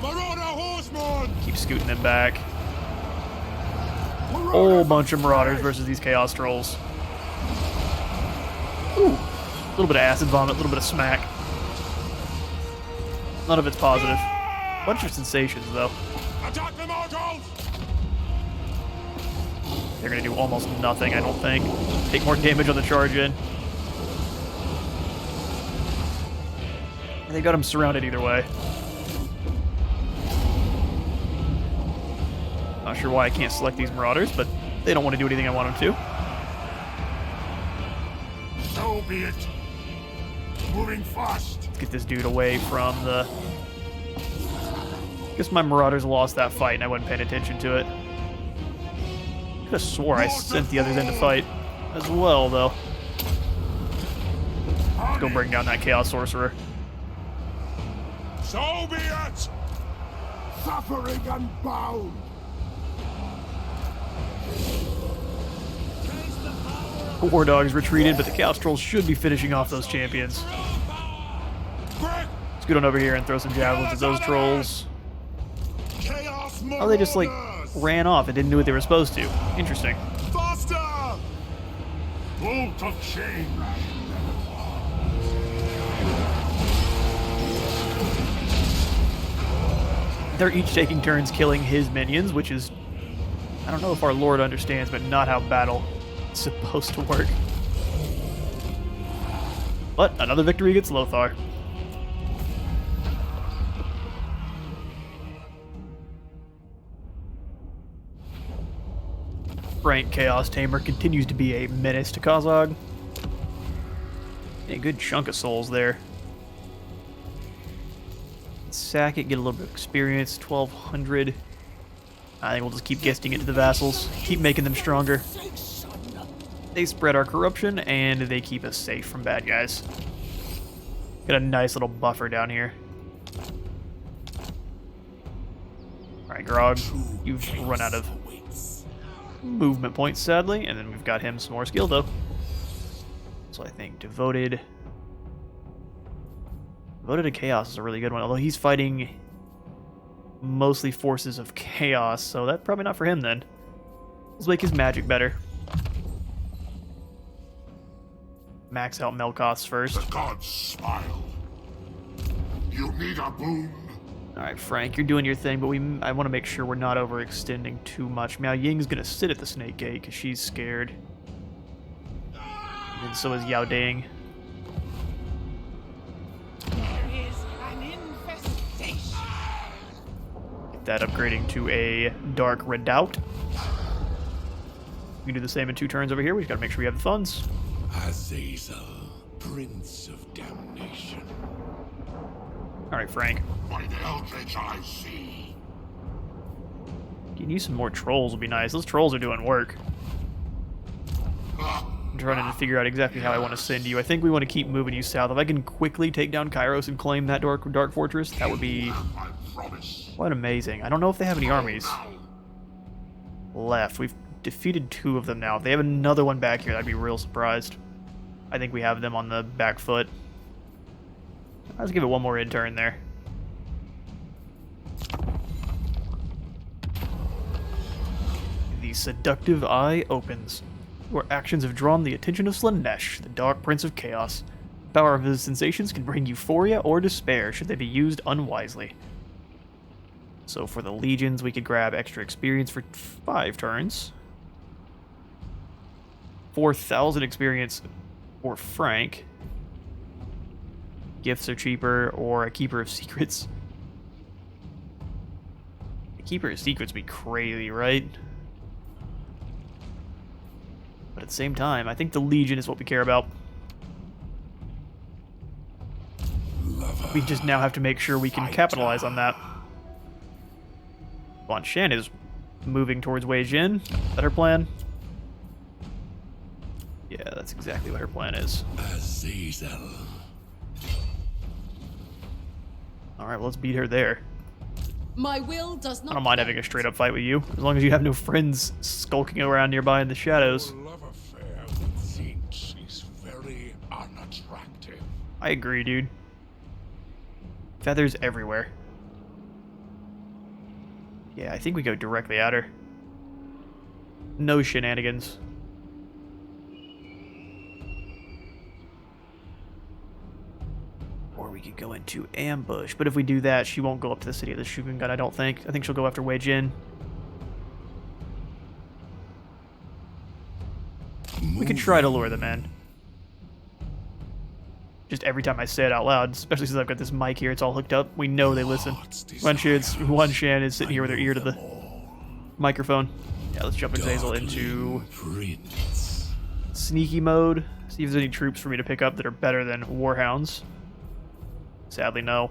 Marauder horseman. Keep scooting them back. Whole bunch of marauders versus these chaos trolls. Ooh. A little bit of acid vomit, a little bit of smack. None of it's positive. Bunch of sensations, though. Attack the mortals. They're gonna do almost nothing, I don't think. Take more damage on the charge in. And they got him surrounded either way. Not sure why I can't select these marauders, but they don't want to do anything I want them to. So be it. Moving fast. Let's get this dude away from the... Guess my marauders lost that fight and I wasn't paying attention to it. Could have swore I sent the others in to fight as well, though. Let's go bring down that Chaos Sorcerer. So be it. Suffering unbound. The War Dogs retreated, but the Chaos Trolls should be finishing off those champions. Quick. Let's get on over here and throw some javelins at those trolls. Chaos Oh, they just, like, marauders. ran off and didn't do what they were supposed to. Interesting. Faster. Bolt of change. They're each taking turns killing his minions, which is, I don't know if our lord understands, but not how battle is supposed to work. But another victory against Lothar. Frank Chaos Tamer continues to be a menace to Kazog. A good chunk of souls there. Sack it, get a little bit of experience, 1200. I think we'll just keep gifting it to the vassals, keep making them stronger. They spread our corruption, and they keep us safe from bad guys. Got a nice little buffer down here. Alright, Grog, you've run out of movement points, sadly, and then we've got him some more skill, though. So I think Devoted to Chaos is a really good one, although he's fighting mostly forces of Chaos, so that's probably not for him then. Let's make his magic better. Max out Melkoth's first. The gods smile. You need a boon? Alright, Frank, you're doing your thing, but I want to make sure we're not overextending too much. Miao Ying's going to sit at the Snake Gate because she's scared. And so is Yao Ding. Get that upgrading to a Dark Redoubt. We can do the same in 2 turns over here. We just got to make sure we have the funds. Azazel, Prince of Damnation. Alright, Frank. By the eldritch I see. Getting you some more trolls would be nice. Those trolls are doing work. I'm trying to figure out exactly how I want to send you. I think we want to keep moving you south. If I can quickly take down Kairos and claim that dark fortress, that would be I promise. quite amazing. I don't know if they have any armies left. We've defeated 2 of them now. If they have another one back here, I'd be real surprised. I think we have them on the back foot. Let's give it one more turn there. The seductive eye opens. Your actions have drawn the attention of Slanesh, the Dark Prince of Chaos. The power of his sensations can bring euphoria or despair should they be used unwisely. So for the legions, we could grab extra experience for 5 turns. 4,000 experience for Frank. Gifts are cheaper, or a Keeper of Secrets. A Keeper of Secrets would be crazy, right? But at the same time, I think the Legion is what we care about. We just now have to make sure we can capitalize on that. Quan Shan is moving towards Wei Jin. Is that her plan? Yeah, that's exactly what her plan is. Azazel. Alright, well, let's beat her there. My will does not. I don't mind having a straight up fight with you, as long as you have no friends skulking around nearby in the shadows. Your love affair with Zinch is very unattractive. I agree, dude. Feathers everywhere. Yeah, I think we go directly at her. No shenanigans. Or we could go into ambush, but if we do that, she won't go up to the city of the Shogun, I don't think. I think she'll go after Wei Jin. We could try to lure them in. Just every time I say it out loud, especially since I've got this mic here, it's all hooked up. We know they listen. Quan Shan is sitting here with her ear to the microphone. Yeah, let's jump Azazel into Prince. sneaky mode. See if there's any troops for me to pick up that are better than Warhounds. Sadly, no.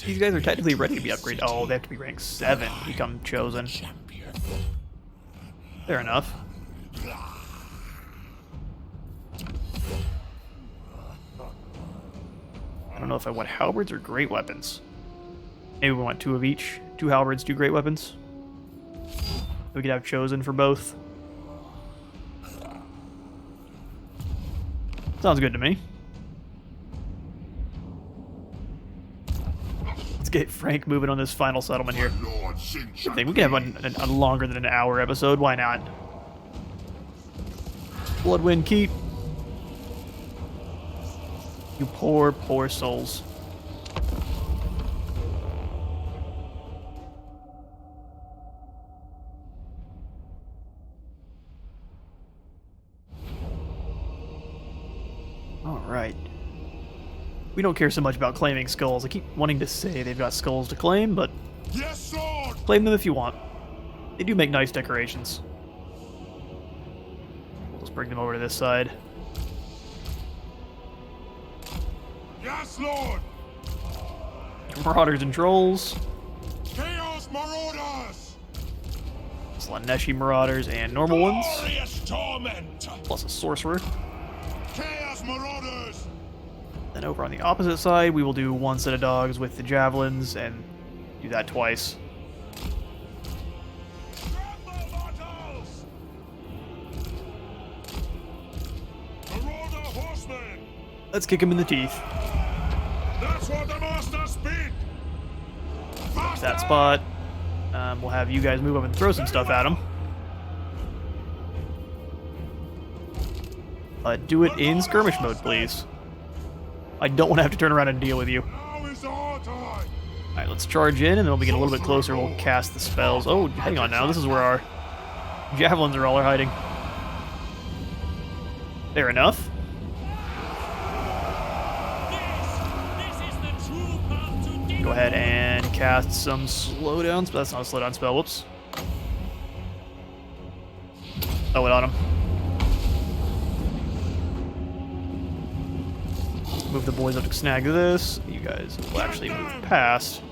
These guys are technically ready to be upgraded. Oh, they have to be rank 7 to become chosen. Champion. Fair enough. I don't know if I want halberds or great weapons. Maybe we want 2 of each. 2 halberds, 2 great weapons. We could have chosen for both. Sounds good to me. Let's get Frank moving on this final settlement here. Lord Sin I think we can have a longer than an hour episode. Why not? Bloodwind Keep. You poor, poor souls. Alright. We don't care so much about claiming skulls. I keep wanting to say they've got skulls to claim, but Yes, Lord! claim them if you want. They do make nice decorations. Let's bring them over to this side. Yes, Lord! Marauders and Trolls. Chaos Marauders! Slaneshi Marauders and normal ones. Glorious torment! Plus a Sorcerer. Chaos Marauders! Then over on the opposite side, we will do one set of dogs with the Javelins and do that twice. Scramble Battles! Marauder Horsemen! Let's kick him in the teeth. That's what the master speak! That spot. We'll have you guys move up and throw some stuff at him. Do it in skirmish mode, please. I don't want to have to turn around and deal with you. Now is our time! Alright, let's charge in, and then when we get a little bit closer, we'll cast the spells. Oh, hang on now. This is where our javelins are all hiding. Fair enough. This is the true path to defeat. Go ahead and cast some slowdowns, but that's not a slowdown spell. Whoops. Throw it on him. Move the boys up to snag this. You guys will actually move past.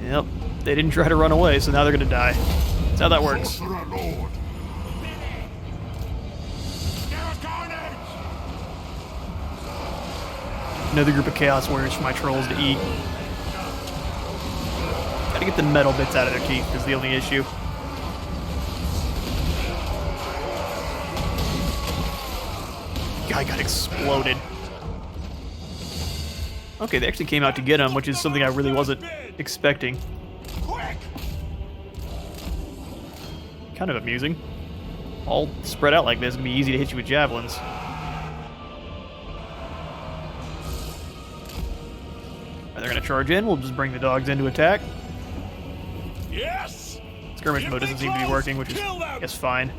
Yep. They didn't try to run away, so now they're gonna die. That's how that works. Sorcerer Lord! Give us carnage! Another group of Chaos Warriors for my trolls to eat. Gotta get the metal bits out of their teeth is the only issue. Guy got exploded. Okay, they actually came out to get him, which is something I really wasn't expecting. Quick! Kind of amusing. All spread out like this, it's gonna be easy to hit you with javelins. They're gonna charge in, we'll just bring the dogs in to attack. Yes! Skirmish mode doesn't seem to be working, which is, I guess, fine.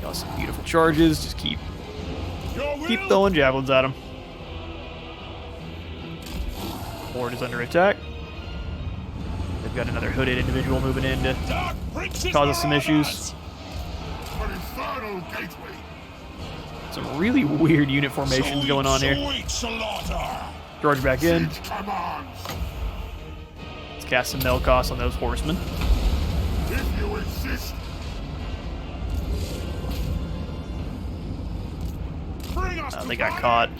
Got some beautiful charges, just keep throwing javelins at them. Horde is under attack. They've got another hooded individual moving in to cause us some issues. An infernal gateway! Some really weird unit formations going on here. Sweet slaughter! Charge back in. Siege commands! Let's cast some Melkos on those horsemen. If you insist, bring us to They got battle! caught.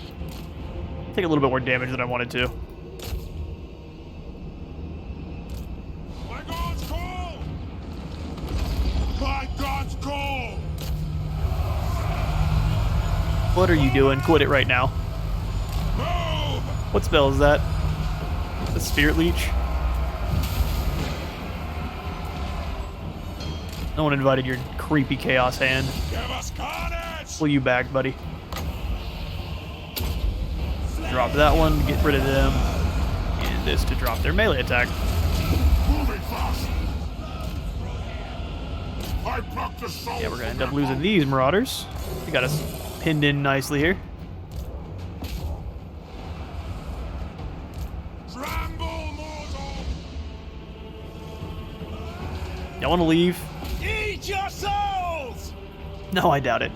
Take a little bit more damage than I wanted to. By God's call! By God's call! What are you doing? Quit it right now. Move! What spell is that? The Spirit Leech? No one invited your creepy Chaos hand. Give us carnage! Pull you back, buddy. Drop that one to get rid of them. And this to drop their melee attack. Moving fast! I pluck the soul Yeah, we're gonna from end up their losing bones. these Marauders. We got us pinned in nicely here. Tremble, mortal! Y'all wanna leave? Eat your souls! No, I doubt it.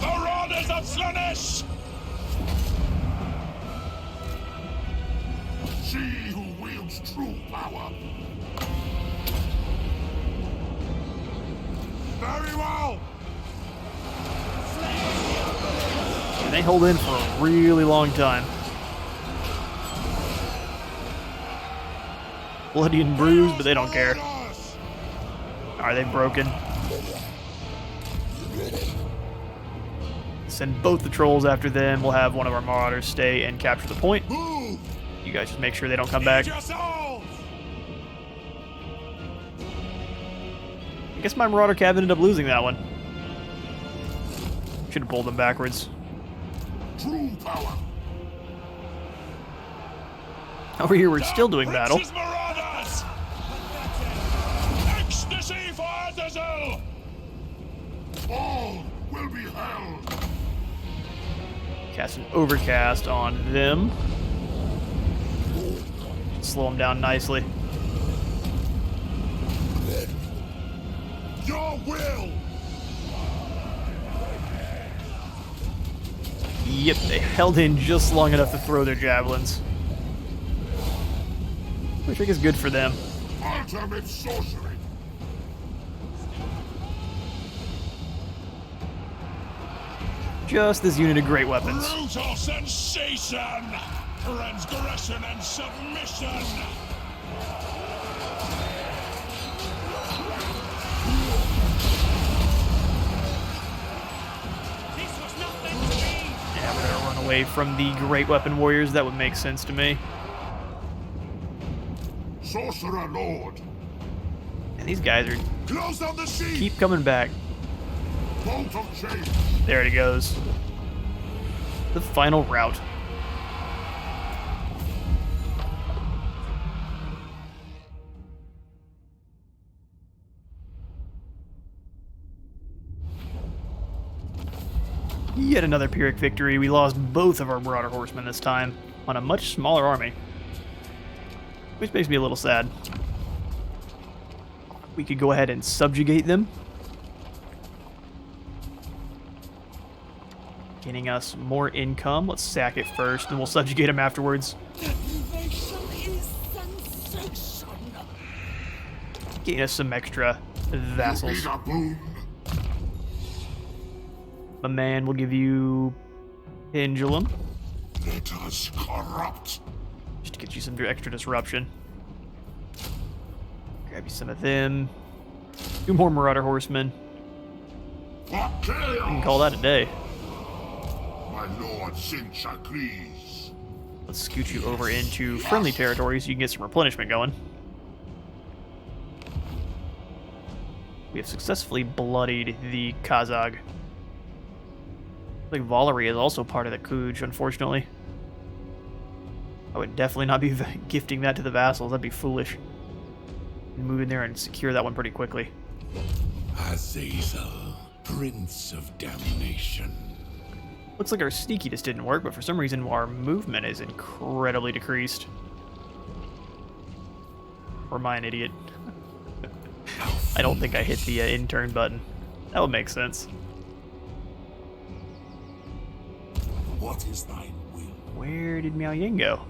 Marauders of Slaanesh! She who wields true power. Very well! And they hold in for a really long time. Bloody and bruised, but they don't care. Marauders! Are they broken? Send both the trolls after them. We'll have one of our marauders stay and capture the point. Move! You guys just make sure they don't come back. Yourselves! I guess my marauder cabin ended up losing that one. Should have pulled them backwards. True power! Over here, we're still doing battle. Prince's Marauders! Ecstasy for Azazel! All will be held! Cast an overcast on them. Slow them down nicely. Your will! Yep, they held in just long enough to throw their javelins. Which I think is good for them. Ultimate sorcery! Just this unit of great weapons. Brutal sensation! Transgression and submission! This was not meant to be! Yeah, we're gonna run away from the great weapon warriors. That would make sense to me. Sorcerer Lord! And these guys are Close on the sea! keep coming back. Bolt of change! There it goes. The final route. Yet another Pyrrhic victory. We lost both of our Marauder horsemen this time on a much smaller army, which makes me a little sad. We could go ahead and subjugate them, getting us more income. Let's sack it first, and we'll subjugate them afterwards. Invasion is sensation. Gain us some extra vassals. Need a boon? My man will give you Pendulum, Let us corrupt! just to get you some extra disruption. Grab you some of them. 2 more Marauder horsemen. For We can chaos! call that a day. My lord Sinch agrees. Let's scoot you over into friendly territory so you can get some replenishment going. We have successfully bloodied the Kazakh. I think Valerie is also part of the Kuj, unfortunately. I would definitely not be gifting that to the vassals. That'd be foolish. Move in there and secure that one pretty quickly. Azazel, Prince of Damnation. Looks like our sneaky just didn't work, but for some reason our movement is incredibly decreased. Or am I an idiot? I don't think I hit the in-turn button. That would make sense. What is thine will? Where did Miao Yin go?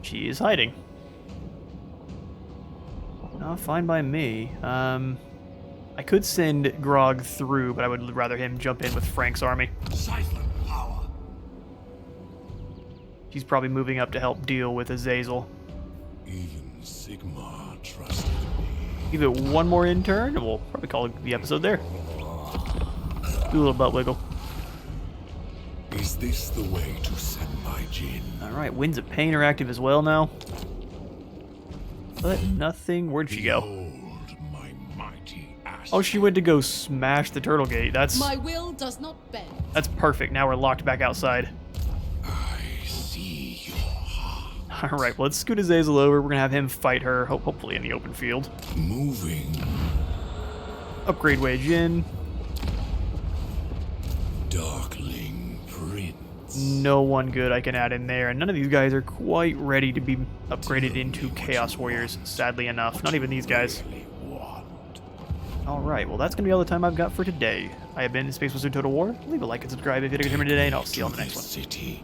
She is hiding. No, fine by me. I could send Grog through, but I would rather him jump in with Frank's army. Siphon power! She's probably moving up to help deal with Azazel. Even Sigmar trusted me. Give it one more in turn, and we'll probably call the episode there. Do a little butt wiggle. Is this the way to send my Jin? Alright, Winds of Pain are active as well now. But nothing. Where'd she go? Behold my mighty ass. Oh, she went to go smash the turtle gate. That's My will does not bend. perfect. Now we're locked back outside. I see your heart. Alright, well, let's scoot Azazel over. We're gonna have him fight her, hopefully in the open field. Moving. Upgrade wage in. Darkling Prince. No one good I can add in there. And none of these guys are quite ready to be upgraded into Chaos Warriors, sadly enough. Not even these guys. Really want. Alright, well, that's gonna be all the time I've got for today. I have been Space Wizard Total War. Leave a like and subscribe if you did hear me today, and I'll see you on the next one. City